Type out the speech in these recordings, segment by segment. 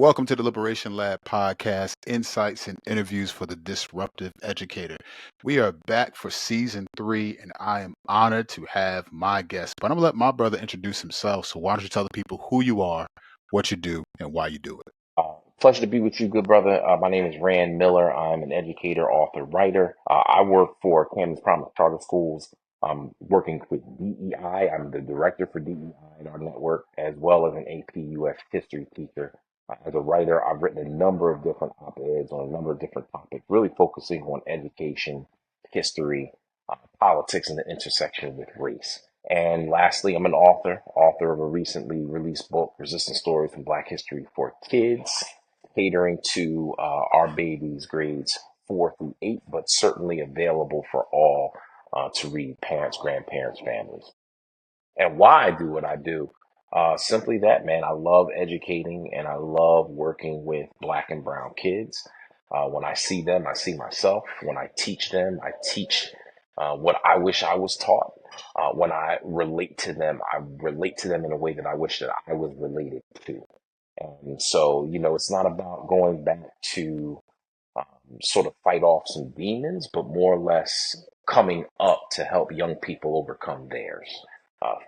Welcome to the Liberation Lab podcast, insights and interviews for the disruptive educator. We are back for season 3, and I am honored to have my guest. But I'm going to let my brother introduce himself. So why don't you tell the people who you are, what you do, and why you do it? Pleasure to be with you, good brother. My name is Rann Miller. I'm an educator, author, writer. I work for Camden's Promise Charter Schools. I'm working with DEI. I'm the director for DEI in our network, as well as an AP US history teacher. As a writer, I've written a number of different op-eds on a number of different topics, really focusing on education, history, politics, and the intersection with race. And lastly, I'm an author of a recently released book, Resistance Stories from Black History for Kids, catering to our babies grades 4 through 8, but certainly available for all to read, parents, grandparents, families. And why I do what I do? Simply that, man. I love educating and I love working with Black and brown kids. When I see them, I see myself. When I teach them, I teach what I wish I was taught. When I relate to them, I relate to them in a way that I wish that I was related to. And so, it's not about going back to sort of fight off some demons, but more or less coming up to help young people overcome theirs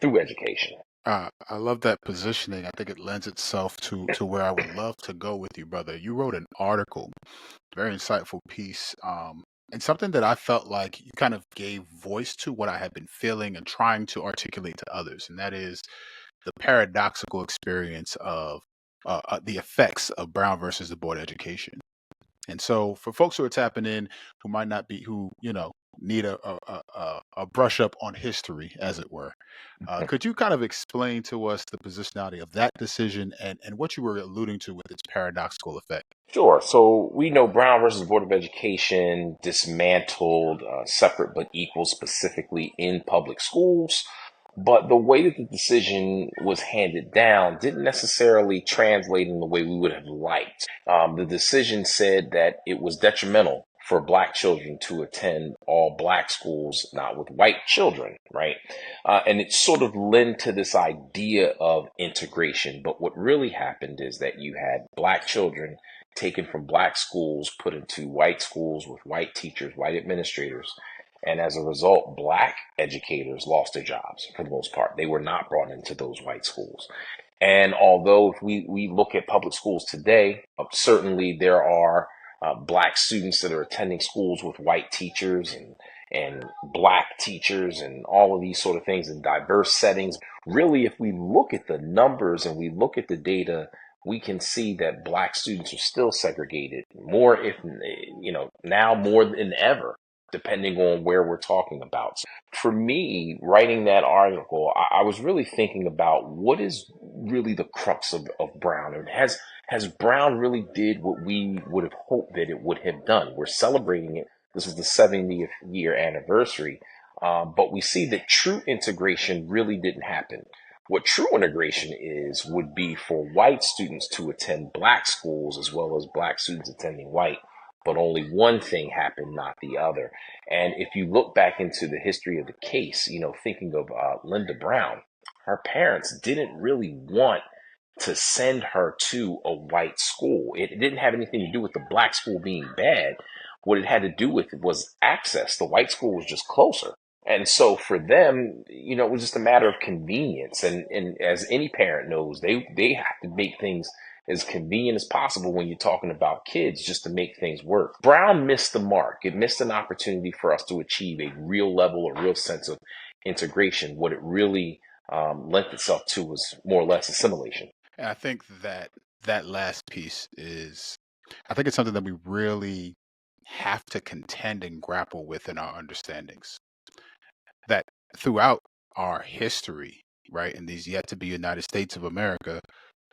through education. I love that positioning. I think it lends itself to where I would love to go with you, brother. You wrote an article, very insightful piece, and something that I felt like you kind of gave voice to what I had been feeling and trying to articulate to others, and that is the paradoxical experience of the effects of Brown versus the Board of Education. And so, for folks who are tapping in, who might not be, who need a brush up on history, as it were, could you kind of explain to us the positionality of that decision and what you were alluding to with its paradoxical effect? Sure. So we know Brown versus Board of Education dismantled separate but equal specifically in public schools. But the way that the decision was handed down didn't necessarily translate in the way we would have liked. The decision said that it was detrimental for Black children to attend all Black schools, not with white children, right? And it sort of led to this idea of integration. But what really happened is that you had Black children taken from Black schools, put into white schools with white teachers, white administrators. And as a result, Black educators lost their jobs for the most part. They were not brought into those white schools. And although if we look at public schools today, certainly there are Black students that are attending schools with white teachers and Black teachers and all of these sort of things in diverse settings. Really, if we look at the numbers and we look at the data, we can see that Black students are still segregated more, if now more than ever, depending on where we're talking about. So for me, writing that article, I was really thinking about what is really the crux of Brown, and has Brown really did what we would have hoped that it would have done. We're celebrating it. This is the 70th year anniversary, but we see that true integration really didn't happen. What true integration would be for white students to attend Black schools as well as Black students attending white, but only one thing happened, not the other. And if you look back into the history of the case, thinking of Linda Brown, her parents didn't really want to send her to a white school. It didn't have anything to do with the Black school being bad. What it had to do with was access. The white school was just closer. And so for them, it was just a matter of convenience. And as any parent knows, they have to make things as convenient as possible when you're talking about kids, just to make things work. Brown missed the mark. It missed an opportunity for us to achieve a real level, a real sense of integration. What it really lent itself to was more or less assimilation. And I think that last piece I think it's something that we really have to contend and grapple with in our understandings. That throughout our history, right, in these yet to be United States of America,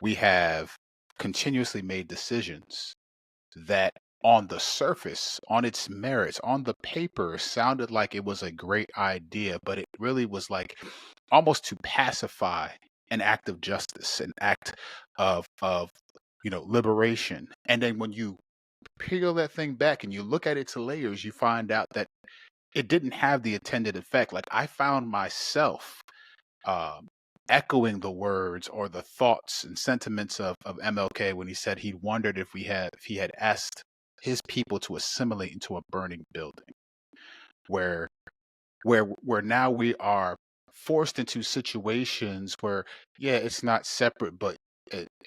we have continuously made decisions that on the surface, on its merits, on the paper, sounded like it was a great idea, but it really was like almost to pacify an act of justice, an act of liberation. And then when you peel that thing back and you look at its layers, you find out that it didn't have the intended effect. Like I found myself um, echoing the words or the thoughts and sentiments of MLK when he said he wondered if he had asked his people to assimilate into a burning building, where where now we are forced into situations where, yeah, it's not separate but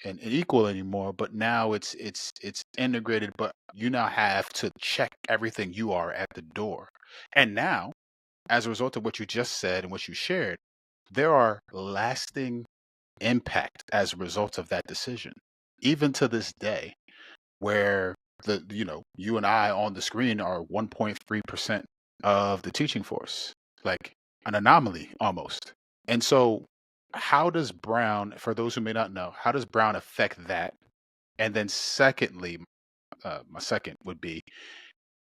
and equal anymore, but now it's integrated, but you now have to check everything you are at the door. And now, as a result of what you just said and what you shared, there are lasting impact as a result of that decision, even to this day, where you and I on the screen are 1.3% of the teaching force, like an anomaly almost. And so, how does Brown, for those who may not know, how does Brown affect that? And then, secondly, my second would be,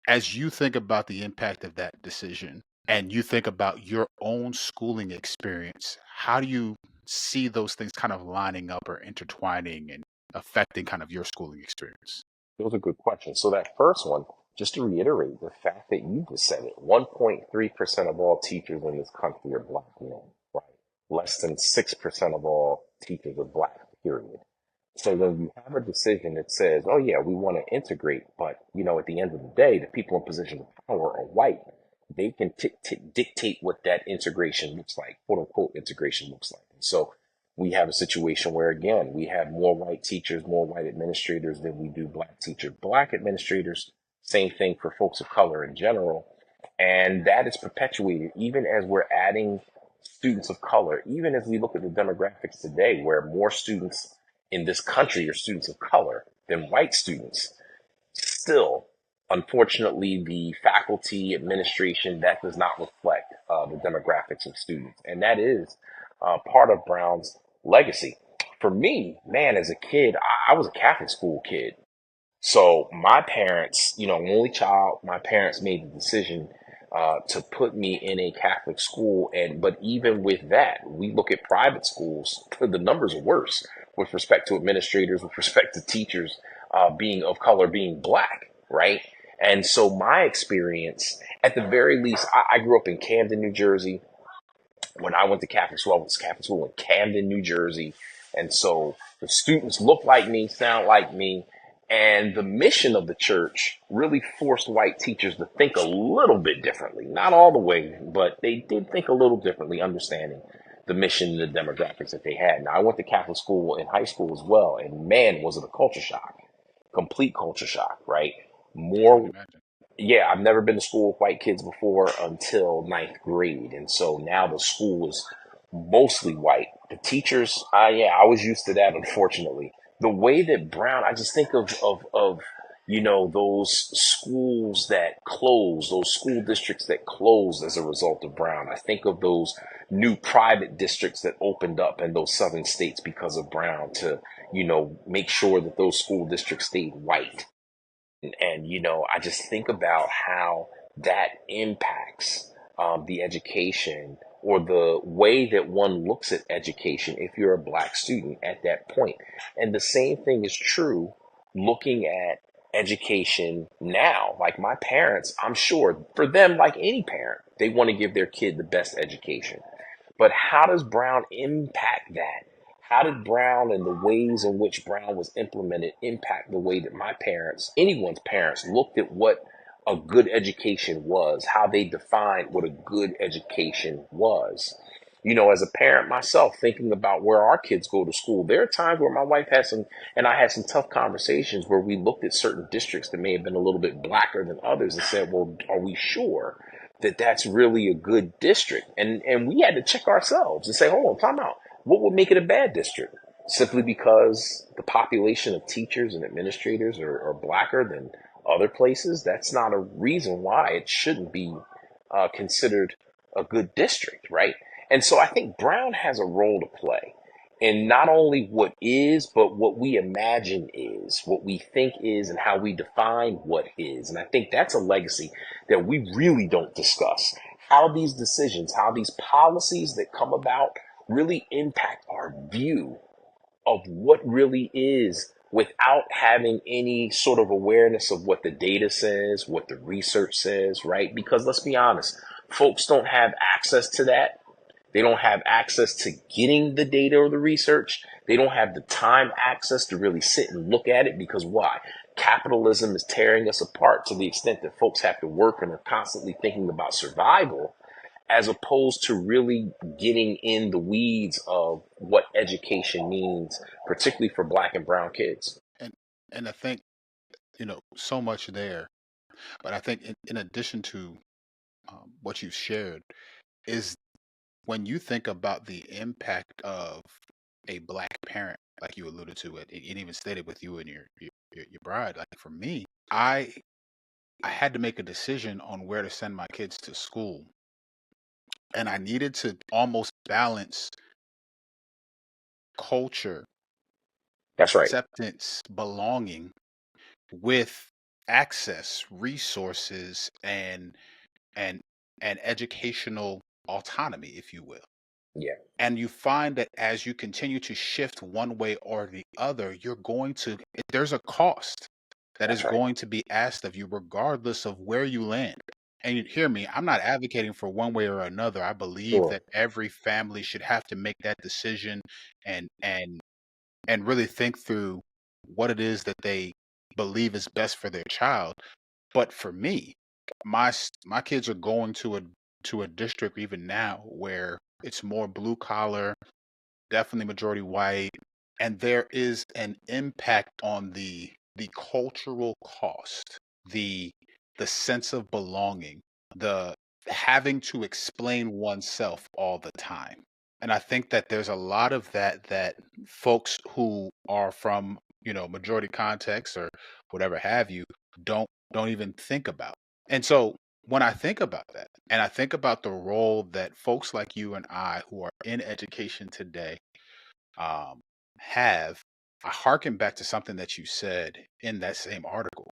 as you think about the impact of that decision and you think about your own schooling experience, how do you see those things kind of lining up or intertwining and affecting kind of your schooling experience? Those are good questions. So that first one, just to reiterate the fact that you just said it, 1.3% of all teachers in this country are black men, right? Less than 6% of all teachers are black, period. So when you have a decision that says, oh yeah, we want to integrate, but at the end of the day, the people in positions of power are white. They can dictate what that integration looks like, quote unquote integration looks like. And so we have a situation where, again, we have more white teachers, more white administrators than we do black teachers. Black administrators, same thing for folks of color in general. And that is perpetuated even as we're adding students of color, even as we look at the demographics today, where more students in this country are students of color than white students. Still, unfortunately, the faculty administration, that does not reflect the demographics of students. And that is part of Brown's legacy. For me, man, as a kid, I was a Catholic school kid. So my parents, only child, my parents made the decision to put me in a Catholic school. But even with that, we look at private schools, the numbers are worse with respect to administrators, with respect to teachers being of color, being black, right? And so my experience, at the very least, I grew up in Camden, New Jersey. When I went to Catholic school, I went to Catholic school in Camden, New Jersey. And so the students look like me, sound like me. And the mission of the church really forced white teachers to think a little bit differently. Not all the way, but they did think a little differently, understanding the mission and the demographics that they had. Now, I went to Catholic school in high school as well. And man, was it a culture shock, complete culture shock, right? I can More imagine. Yeah, I've never been to school with white kids before until ninth grade. And so now the school is mostly white. The teachers, yeah, I was used to that, unfortunately. The way that Brown, I just think of those schools that closed, those school districts that closed as a result of Brown. I think of those new private districts that opened up in those southern states because of Brown to, make sure that those school districts stayed white. And I just think about how that impacts the education or the way that one looks at education if you're a black student at that point. And the same thing is true looking at education now. Like my parents, I'm sure for them, like any parent, they want to give their kid the best education. But how does Brown impact that? How did Brown and the ways in which Brown was implemented impact the way that my parents, anyone's parents, looked at what a good education was, how they defined what a good education was? As a parent myself, thinking about where our kids go to school, there are times where my wife had some, and I had some tough conversations where we looked at certain districts that may have been a little bit blacker than others and said, well, are we sure that that's really a good district? And we had to check ourselves and say, hold on, time out. What would make it a bad district? Simply because the population of teachers and administrators are blacker than other places? That's not a reason why it shouldn't be considered a good district, right? And so I think Brown has a role to play in not only what is, but what we imagine is, what we think is, and how we define what is. And I think that's a legacy that we really don't discuss. How these decisions, how these policies that come about really impact our view of what really is without having any sort of awareness of what the data says, what the research says, right? Because let's be honest, folks don't have access to that. They don't have access to getting the data or the research. They don't have the time access to really sit and look at it because why? Capitalism is tearing us apart to the extent that folks have to work and are constantly thinking about survival as opposed to really getting in the weeds of what education means, particularly for black and brown kids. And and I think, so much there. But I think in addition to what you've shared is when you think about the impact of a black parent, like you alluded to it, and even stated with you and your bride. Like for me, I had to make a decision on where to send my kids to school, and I needed to almost balance culture, That's right. acceptance, belonging with access, resources, and and educational autonomy, if you will. Yeah, And you find that as you continue to shift one way or the other, there's a cost that is that's right. going to be asked of you, regardless of where you land. And you hear me, I'm not advocating for one way or another. I believe Sure. that every family should have to make that decision and and and really think through what it is that they believe is best for their child. But for me, my kids are going to a district even now where it's more blue collar, definitely majority white, and there is an impact on the cultural cost, the the sense of belonging, the having to explain oneself all the time. And I think that there's a lot of that folks who are from, majority context or whatever have you don't even think about. And so when I think about that, and I think about the role that folks like you and I who are in education today um, have, I hearken back to something that you said in that same article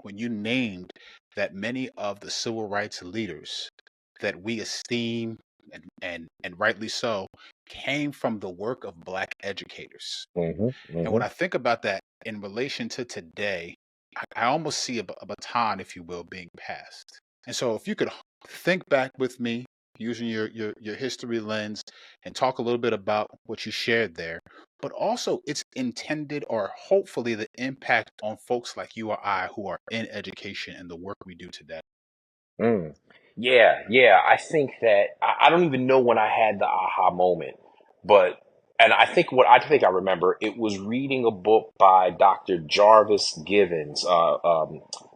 when you named that many of the civil rights leaders that we esteem and rightly so came from the work of black educators. Hmm. And when Hmm. I think about that in relation to today, I almost see a baton, if you will, being passed. And so, if you could think back with me using your history lens and talk a little bit about what you shared there, but also its intended or hopefully the impact on folks like you or I who are in education and the work we do today. Mm. Yeah, yeah. I think that I don't even know when I had the aha moment, but and I think I remember it was reading a book by Dr. Jarvis Givens,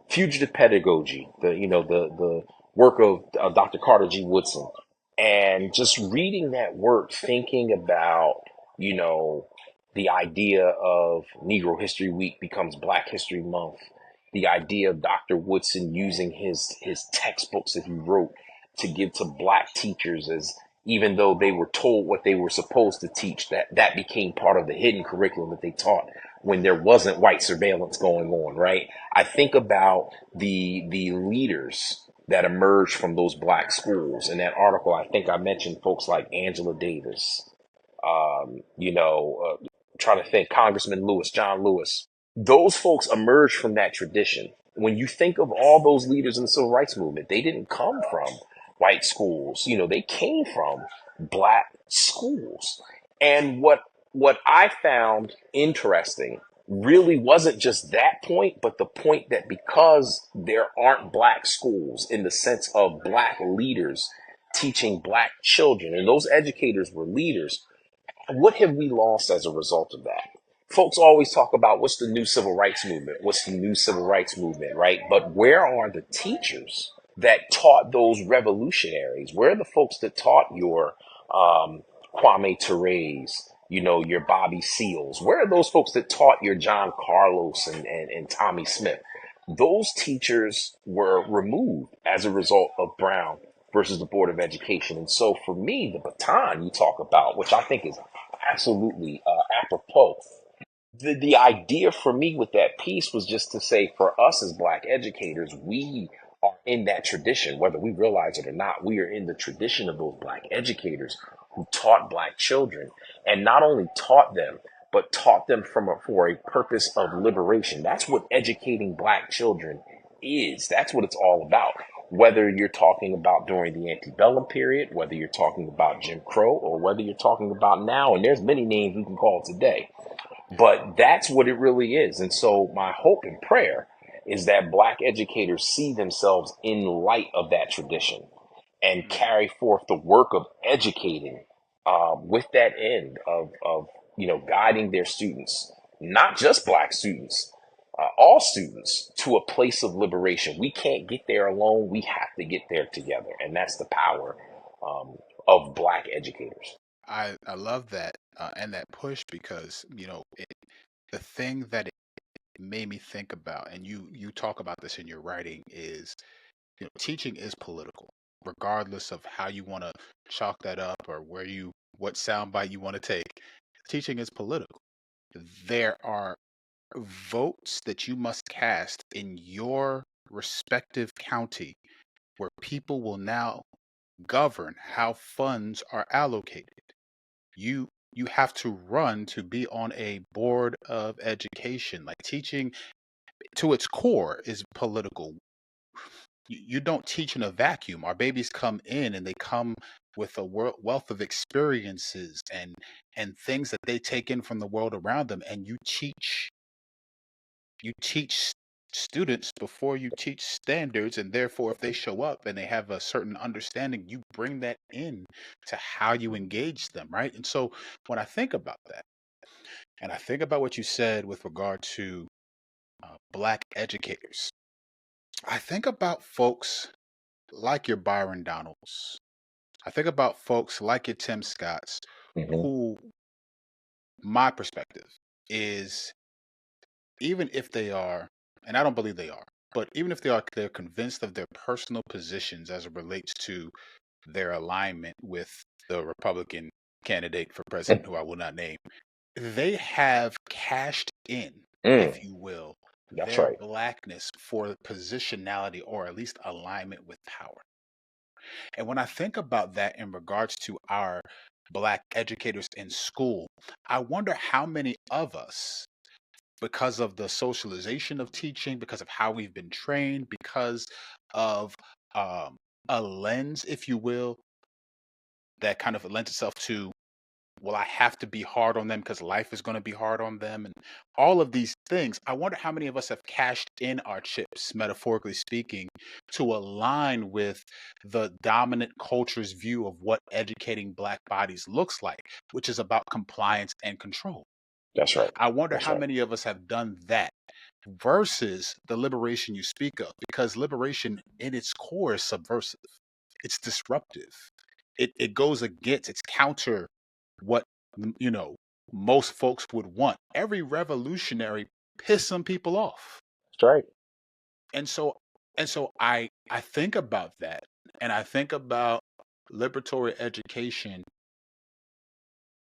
Fugitive Pedagogy, the work of Dr. Carter G. Woodson, and just reading that work, thinking about you know the idea of Negro History Week becomes Black History Month, the idea of Dr. Woodson using his textbooks that he wrote to give to black teachers as even though they were told what they were supposed to teach, that became part of the hidden curriculum that they taught when there wasn't white surveillance going on, right? I think about the leaders that emerged from those black schools. In that article, I think I mentioned folks like Angela Davis, um, you know, trying to think, Congressman Lewis, John Lewis. Those folks emerged from that tradition. When you think of all those leaders in the civil rights movement, they didn't come from white schools. They came from black schools. And what I found interesting really wasn't just that point, but the point that because there aren't black schools in the sense of black leaders teaching black children, and those educators were leaders, what have we lost as a result of that? Folks always talk about what's the new civil rights movement? What's the new civil rights movement, right? But where are the teachers that taught those revolutionaries? Where are the folks that taught your Kwame Ture's, your Bobby Seals? Where are those folks that taught your John Carlos and Tommy Smith? Those teachers were removed as a result of Brown versus the Board of Education. And so for me, the baton you talk about, which I think is absolutely apropos, the idea for me with that piece was just to say for us as black educators, we are in that tradition, whether we realize it or not. We are in the tradition of those black educators who taught black children, and not only taught them, but taught them for a purpose of liberation. That's what educating black children is. That's what it's all about. whether you're talking about during the antebellum period, whether you're talking about Jim Crow, or whether you're talking about now, and there's many names we can call today. Yeah. But that's what it really is. And so my hope and prayer is that Black educators see themselves in light of that tradition and Mm. carry forth the work of educating, with that end of guiding their students, not just Black students, all students, to a place of liberation. We can't get there alone. We have to get there together, and that's the power, um, of Black educators. I love that and that push because the thing that it made me think about, and you talk about this in your writing, is teaching is political, regardless of how you want to chalk that up or what soundbite you want to take. Teaching is political. There are votes that you must cast in your respective county where people will now govern how funds are allocated. You have to run to be on a board of education. Like teaching to its core is political. You don't teach in a vacuum. Our babies come in and they come with a wealth of experiences and things that they take in from the world around them, and you teach students before you teach standards, and therefore if they show up and they have a certain understanding, you bring that in to how you engage them, right? And so when I think about that, and I think about what you said with regard to Black educators, I think about folks like your Byron Donalds. I think about folks like your Tim Scotts, Hmm. who my perspective is, even if they are, and I don't believe they are, but even if they are, they're convinced of their personal positions as it relates to their alignment with the Republican candidate for president, who I will not name. They have cashed in, if Mm, you will, that's their right. blackness for positionality or at least alignment with power. And when I think about that in regards to our Black educators in school, I wonder how many of us, because of the socialization of teaching, because of how we've been trained, because of um, a lens, if you will, that kind of lends itself to, well, I have to be hard on them because life is going to be hard on them, and all of these things. I wonder how many of us have cashed in our chips, metaphorically speaking, to align with the dominant culture's view of what educating Black bodies looks like, which is about compliance and control. That's right. I wonder That's how right. many of us have done that versus the liberation you speak of, because liberation in its core is subversive, it's disruptive, it goes against, it's counter what you know most folks would want. Every revolutionary piss some people off. That's right. And so and so I think about that, and I think about liberatory education,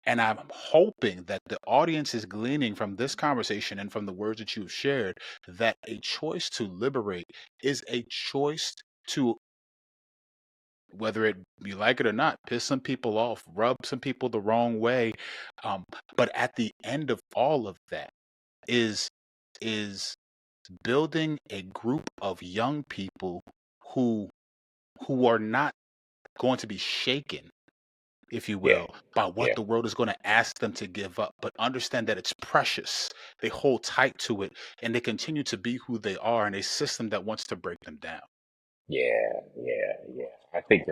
and I'm hoping that the audience is gleaning from this conversation and from the words that you've shared that a choice to liberate is a choice to, whether it you like it or not, piss some people off, rub some people the wrong way. Um, but at the end of all of that is is building a group of young people who who are not going to be shaken, if you Yeah. will, by what Yeah. the world is going to ask them to give up, but understand that it's precious. They hold tight to it and they continue to be who they are in a system that wants to break them down. Yeah. Yeah. Yeah. I think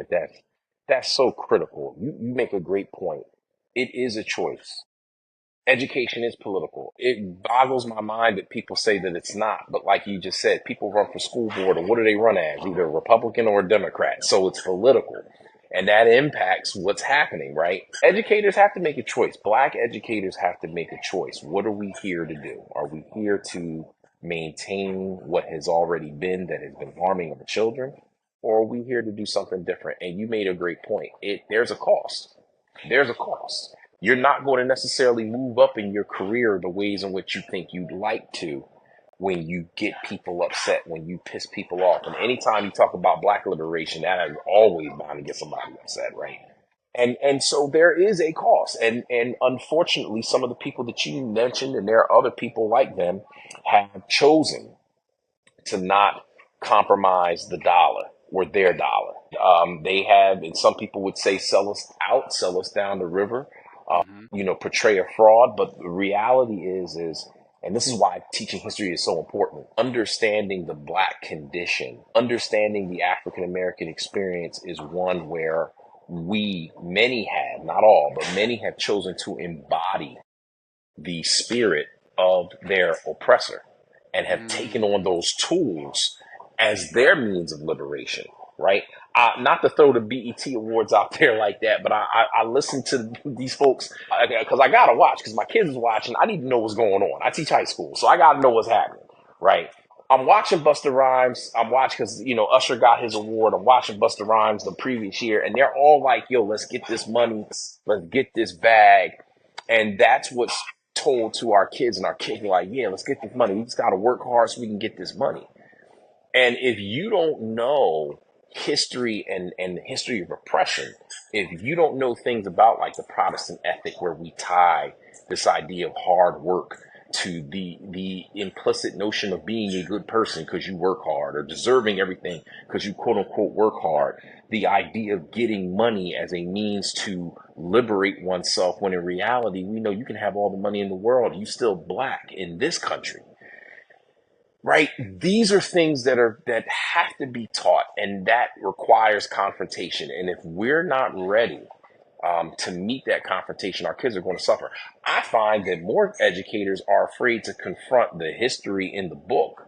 that's so critical. You make a great point. It is a choice. Education is political. It boggles my mind that people say that it's not. But like you just said, people run for school board, and what do they run as? Either a Republican or a Democrat. So it's political. And that impacts what's happening, right? Educators have to make a choice. Black educators have to make a choice. What are we here to do? Are we here to maintain what has already been that has been harming our children? Or are we here to do something different? And you made a great point. There's a cost. There's a cost. You're not going to necessarily move up in your career the ways in which you think you'd like to when you get people upset, when you piss people off. And anytime you talk about Black liberation, that is always bound to get somebody upset, right? And so there is a cost. And unfortunately, some of the people that you mentioned, and there are other people like them, have chosen to not compromise the dollar. or their dollar. They have, and some people would say, sell us out, sell us down the river, Hmm. portray a fraud. But the reality is, and this is why teaching history is so important. Understanding the Black condition, understanding the African American experience is one where many have, not all, but many have chosen to embody the spirit of their oppressor and have taken on Mm. those tools as their means of liberation, right? Not to throw the BET awards out there like that, but I listen to these folks because I gotta watch because my kids is watching. I need to know what's going on. I teach high school, so I gotta know what's happening, right? I'm watching Busta Rhymes. I'm watching because Usher got his award. I'm watching Busta Rhymes the previous year, and they're all like, "Yo, let's get this money, let's get this bag," and that's what's told to our kids, and our kids are like, "Yeah, let's get this money. We just got to work hard so we can get this money." And if you don't know history and the history of oppression, if you don't know things about like the Protestant ethic where we tie this idea of hard work to the implicit notion of being a good person because you work hard or deserving everything because you quote unquote work hard, the idea of getting money as a means to liberate oneself when in reality we know you can have all the money in the world, you still Black in this country, right? These are things that have to be taught, and that requires confrontation. And if we're not ready to meet that confrontation, our kids are going to suffer. I find that more educators are afraid to confront the history in the book,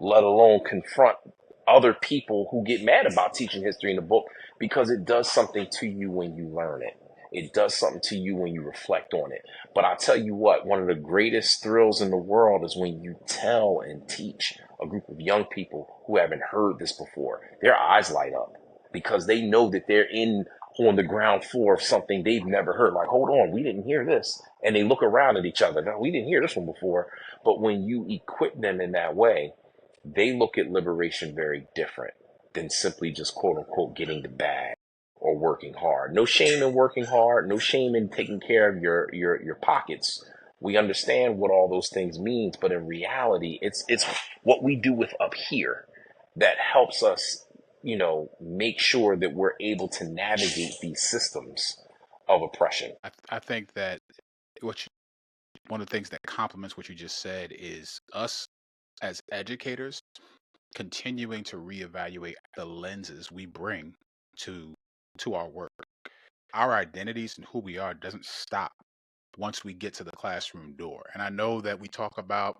let alone confront other people who get mad about teaching history in the book, because it does something to you when you learn it. It does something to you when you reflect on it. But I tell you what, one of the greatest thrills in the world is when you tell and teach a group of young people who haven't heard this before. Their eyes light up because they know that they're in on the ground floor of something they've never heard. Like, hold on, we didn't hear this. And they look around at each other. No, we didn't hear this one before. But when you equip them in that way, they look at liberation very different than simply just quote unquote getting the bag or working hard. No shame in working hard, no shame in taking care of your pockets. We understand what all those things means, but in reality, it's what we do with up here that helps us, make sure that we're able to navigate these systems of oppression. I think that what you, one of the things that complements what you just said is us as educators continuing to reevaluate the lenses we bring to our work. Our identities and who we are doesn't stop once we get to the classroom door. And I know that we talk about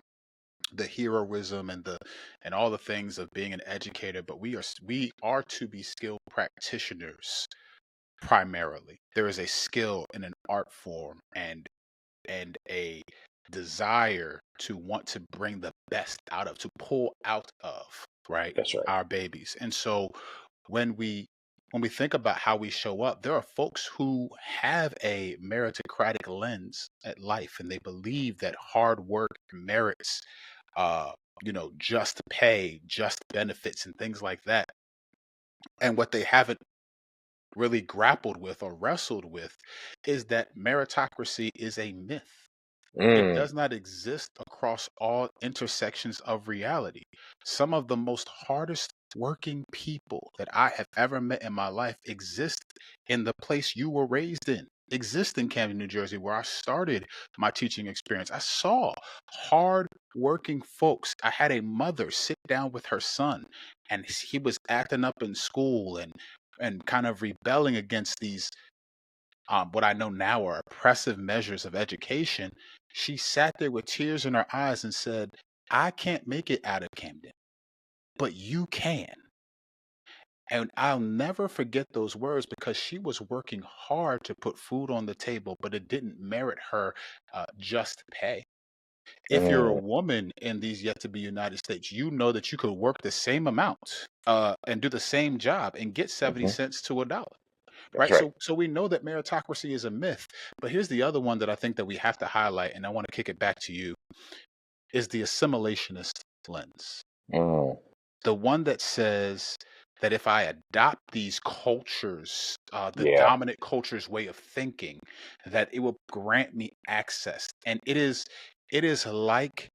the heroism and the and all the things of being an educator, but we are to be skilled practitioners primarily. There is a skill in an art form and a desire to want to bring the best out of, to pull out of, right, That's right. our babies. And so when we think about how we show up, there are folks who have a meritocratic lens at life, and they believe that hard work merits, uh, just pay, just benefits, and things like that. And what they haven't really grappled with or wrestled with is that meritocracy is a myth. It Mm, does not exist across all intersections of reality. Some of the most hardest working people that I have ever met in my life exist in the place you were raised in, exist in Camden, New Jersey, where I started my teaching experience. I saw hard working folks. I had a mother sit down with her son, and he was acting up in school and kind of rebelling against these what I know now are oppressive measures of education. She sat there with tears in her eyes and said, I can't make it out of Camden, but you can. And I'll never forget those words because she was working hard to put food on the table, but it didn't merit her just pay. If you're a mm, woman in these yet to be United States, you know that you could work the same amount and do the same job and get 70 hmm. cents to a dollar. That's Right. right. So we know that meritocracy is a myth. But here's the other one that I think that we have to highlight, and I want to kick it back to you, is the assimilationist lens. Mm, The one that says that if I adopt these cultures, the yeah. dominant culture's way of thinking, that it will grant me access. And it is like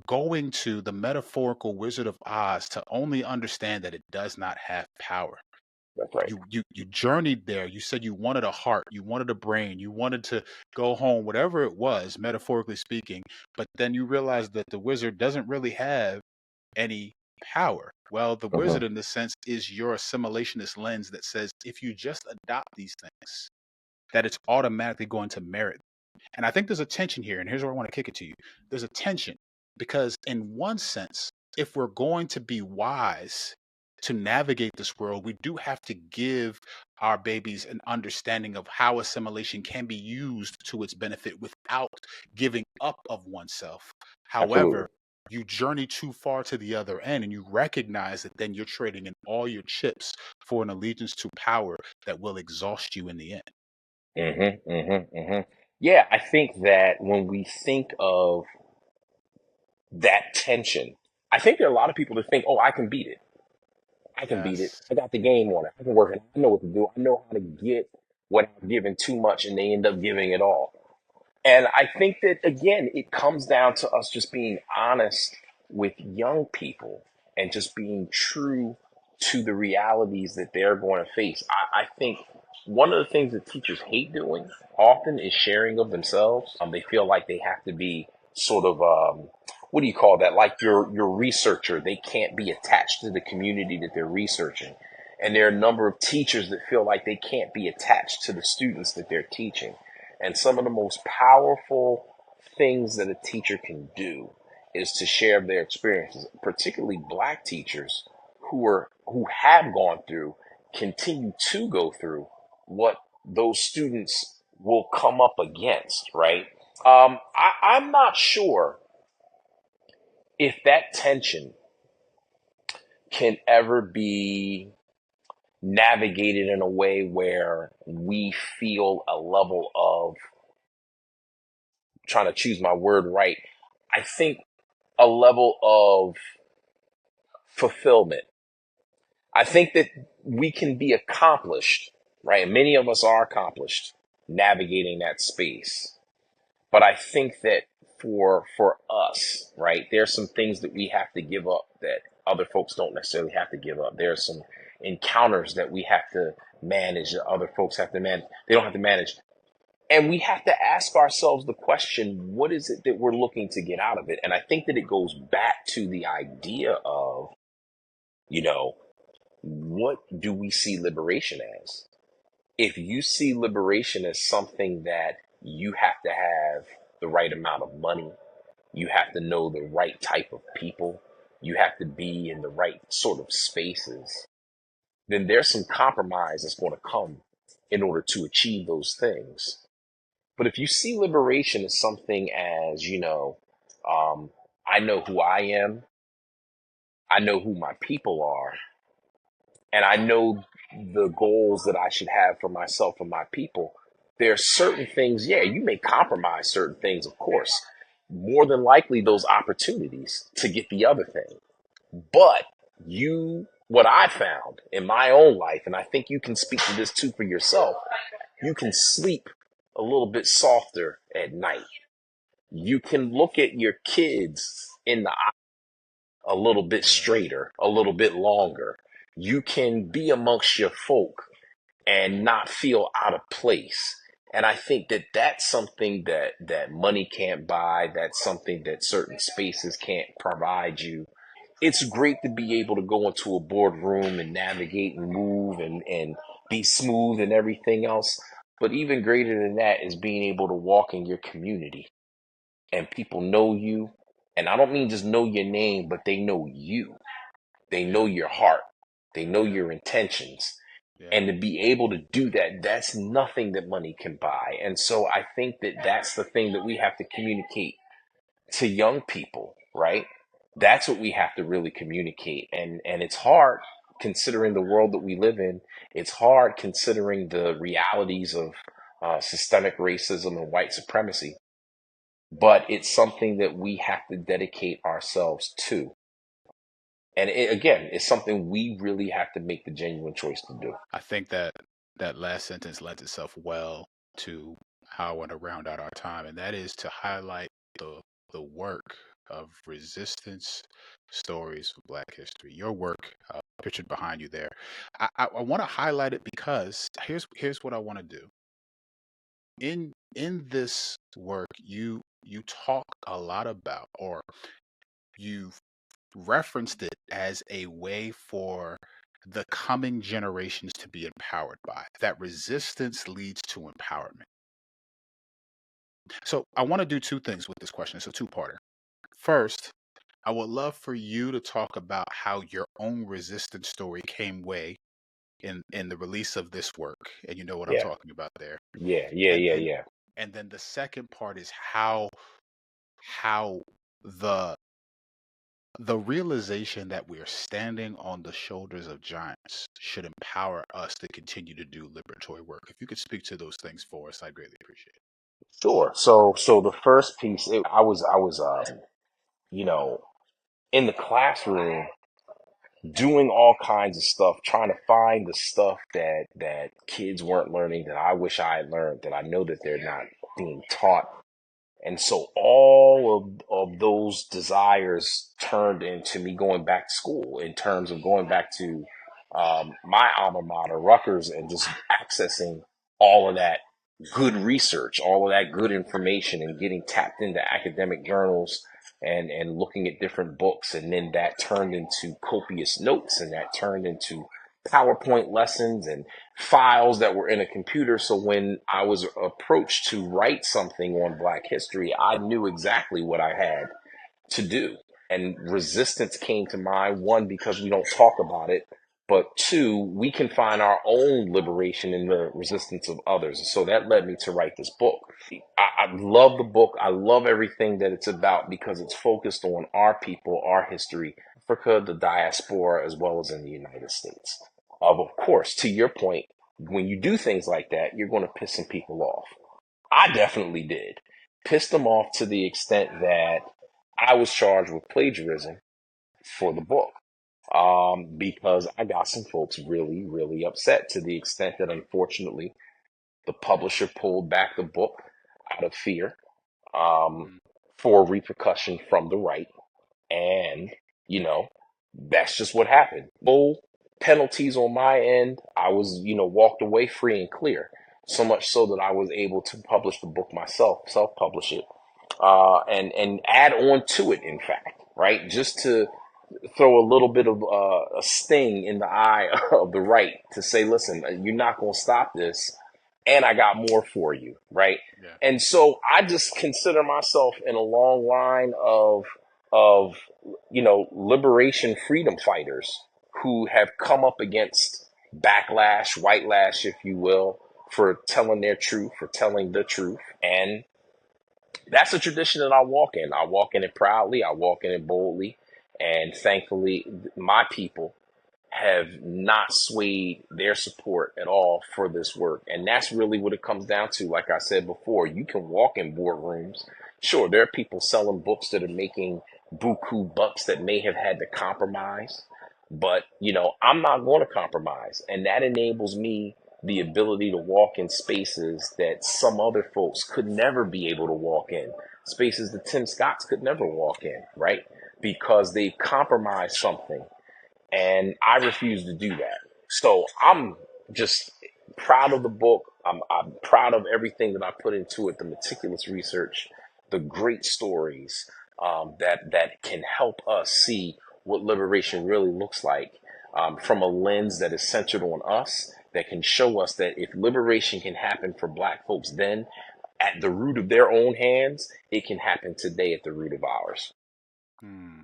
going to the metaphorical Wizard of Oz to only understand that it does not have power. That's right. You journeyed there. You said you wanted a heart, you wanted a brain, you wanted to go home, whatever it was, metaphorically speaking. But then you realized that the wizard doesn't really have any power. Well, the Hmm. wizard, in this sense, is your assimilationist lens that says if you just adopt these things, that it's automatically going to merit. And I think there's a tension here, and here's where I want to kick it to you. There's a tension because, in one sense, if we're going to be wise to navigate this world, we do have to give our babies an understanding of how assimilation can be used to its benefit without giving up of oneself. Absolutely. However, you journey too far to the other end and you recognize that then you're trading in all your chips for an allegiance to power that will exhaust you in the end. Yeah, I think that when we think of that tension, I think there are a lot of people that think, oh, I can beat it. I can beat it. Yes. I got the game on it. I can work it. I know what to do. I know how to get without giving too much, and they end up giving it all. And I think that, again, it comes down to us just being honest with young people and just being true to the realities that they're going to face. I think one of the things that teachers hate doing often is sharing of themselves. They feel like they have to be sort of, what do you call that? Like your researcher, they can't be attached to the community that they're researching. And there are a number of teachers that feel like they can't be attached to the students that they're teaching. And some of the most powerful things that a teacher can do is to share their experiences, particularly black teachers who have gone through, continue to go through what those students will come up against, right? I'm not sure if that tension can ever be navigated in a way where we feel a level of, trying to choose my word right, I think a level of fulfillment. I think that we can be accomplished, right? Many of us are accomplished navigating that space. But I think that for us, right, there's some things that we have to give up that other folks don't necessarily have to give up. There are some encounters that we have to manage that other folks have to manage. They don't have to manage. And we have to ask ourselves the question, what is it that we're looking to get out of it? And I think that it goes back to the idea of, you know, what do we see liberation as? If you see liberation as something that you have to have the right amount of money, you have to know the right type of people, you have to be in the right sort of spaces, then there's some compromise that's going to come in order to achieve those things. But if you see liberation as something as, I know who I am, I know who my people are, and I know the goals that I should have for myself and my people, there are certain things, yeah, you may compromise certain things, of course. More than likely, those opportunities to get the other thing. But what I found in my own life, and I think you can speak to this too for yourself, you can sleep a little bit softer at night. You can look at your kids in the eye a little bit Yeah. straighter, a little bit longer. You can be amongst your folk and not feel out of place. And I think that that's something that money can't buy. That's something that certain spaces can't provide you. It's great to be able to go into a boardroom and navigate and move and be smooth and everything else. But even greater than that is being able to walk in your community and people know you. And I don't mean just know your name, but they know you. They know Yeah. your heart. They know your intentions. Yeah. And to be able to do that, that's nothing that money can buy. And so I think that that's the thing that we have to communicate to young people, right? That's what we have to really communicate. And it's hard considering the world that we live in. It's hard considering the realities of systemic racism and white supremacy. But it's something that we have to dedicate ourselves to. And again, it's something we really have to make the genuine choice to do. I think that that last sentence lends itself well to how I want to round out our time, and that is to highlight the the work of resistance stories of Black history. Your work, pictured behind you there. I want to highlight it because here's what I want to do. In this work, you talk a lot about, or you referenced it as a way for the coming generations to be empowered by. That resistance leads to empowerment. So I want to do two things with this question. It's a two-parter. First, I would love for you to talk about how your own resistance story came way in the release of this work, and you know what I'm Yeah, talking about there. yeah, yeah, And yeah, then yeah. and then the second part is how the the realization that we are standing on the shoulders of giants should empower us to continue to do liberatory work. If you could speak to those things for us, I'd greatly appreciate it. Sure. So the first piece, I was you know, in the classroom doing all kinds of stuff, trying to find the stuff that kids weren't learning that I wish I had learned, that I know that they're not being taught. And so all of those desires turned into me going back to school, in terms of going back to my alma mater, Rutgers, and just accessing all of that good research, all of that good information, and getting tapped into academic journals and looking at different books. And then that turned into copious notes, and that turned into PowerPoint lessons and files that were in a computer. So when I was approached to write something on Black history, I knew exactly what I had to do. And resistance came to mind, one, because we don't talk about it, but two, we can find our own liberation in the resistance of others. So that led me to write this book. I love the book. I love everything that it's about because it's focused on our people, our history, Africa, the diaspora, as well as in the United States. Of course, to your point, when you do things like that, you're going to piss some people off. I definitely did. Pissed them off to the extent that I was charged with plagiarism for the book, because I got some folks really, really upset, to the extent that unfortunately the publisher pulled back the book out of fear, um, Mm, for repercussion from the right. And, you know, that's just what happened. Full penalties on my end. I was, walked away free and clear. So much so that I was able to publish the book myself, self-publish it, and add on to it, in fact, right? Just to throw a little bit of a sting in the eye of the right, to say, listen, you're not going to stop this, and I got more for you, right? yeah. And so I just consider myself in a long line of liberation freedom fighters who have come up against backlash, white lash, if you will, for telling their truth, for telling the truth. And that's a tradition that I walk in. I walk in it proudly. I walk in it boldly. And thankfully, my people have not swayed their support at all for this work. And that's really what it comes down to. Like I said before, you can walk in boardrooms. Sure, there are people selling books that are making buku bucks that may have had to compromise. But, I'm not going to compromise. And that enables me the ability to walk in spaces that some other folks could never be able to walk in, spaces that Tim Scotts could never walk in, right? Because they've compromised something, and I refuse to do that. So I'm just proud of the book. I'm proud of everything that I put into it, the meticulous research, the great stories, that can help us see what liberation really looks like, from a lens that is centered on us, that can show us that if liberation can happen for Black folks then, at the root of their own hands, it can happen today at the root of ours. Hmm.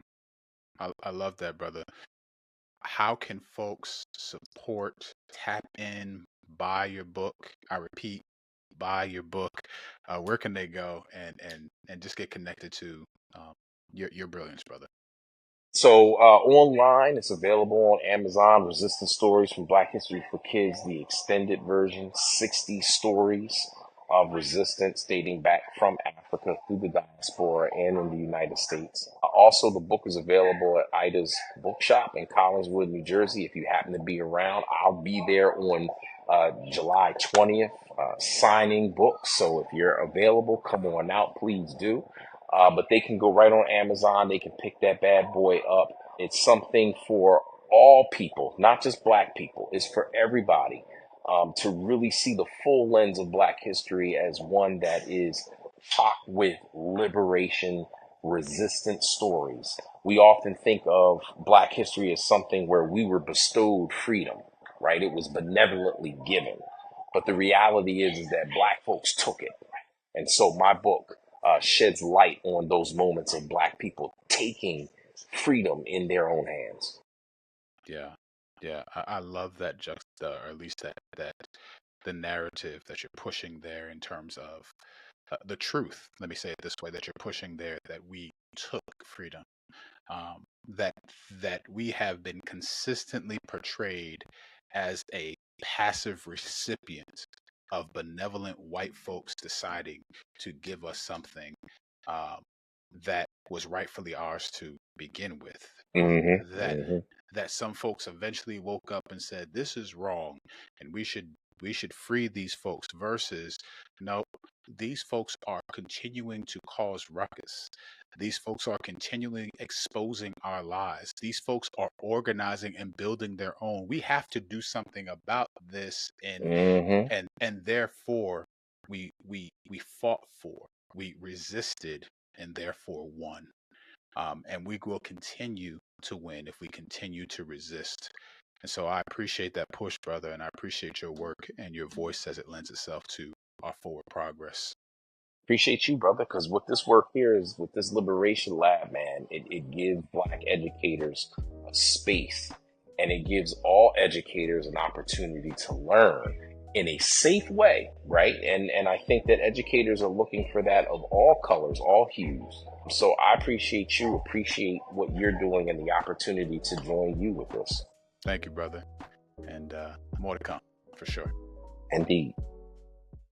I love that, brother. How can folks support, tap in, buy your book? I repeat, buy your book. Where can they go and just get connected to um, your brilliance, brother? So online, it's available on Amazon. Resistance Stories from Black History for Kids, the extended version, 60 stories of resistance dating back from Africa through the diaspora and in the United States. Also, the book is available at Ida's Bookshop in Collinswood, New Jersey. If you happen to be around, I'll be there on July 20th, signing books. So if you're available, come on out, please do. but they can go right on Amazon. They can pick that bad boy up. It's something for all people, not just Black people. It's for everybody, to really see the full lens of Black history as one that is packed with liberation, resistance stories. We often think of Black history as something where we were bestowed freedom, right? It was benevolently given. But the reality is that Black folks took it. And so my book sheds light on those moments of Black people taking freedom in their own hands. Yeah, yeah. I love that juxta, or at least that the narrative that you're pushing there in terms of the truth. Let me say it this way: that you're pushing there that we took freedom, that we have been consistently portrayed as a passive recipient of benevolent white folks deciding to give us something um, that was rightfully ours to begin with. That Hmm. some folks eventually woke up and said this is wrong, and we should free these folks. Versus, no, these folks are continuing to cause ruckus. These folks are continually exposing our lies. These folks are organizing and building their own. We have to do something about this, and Hmm. therefore we fought for, we resisted, and therefore won. And we will continue to win if we continue to resist. And so I appreciate that push, brother, and I appreciate your work and your voice as it lends itself to our forward progress. Appreciate you, brother, because what this work here is with this Liberation Lab, man, it gives Black educators a space, and it gives all educators an opportunity to learn in a safe way, right? And I think that educators are looking for that of all colors, all hues. So I appreciate you, appreciate what you're doing, and the opportunity to join you with this. Thank you, brother. And more to come, for sure. Indeed.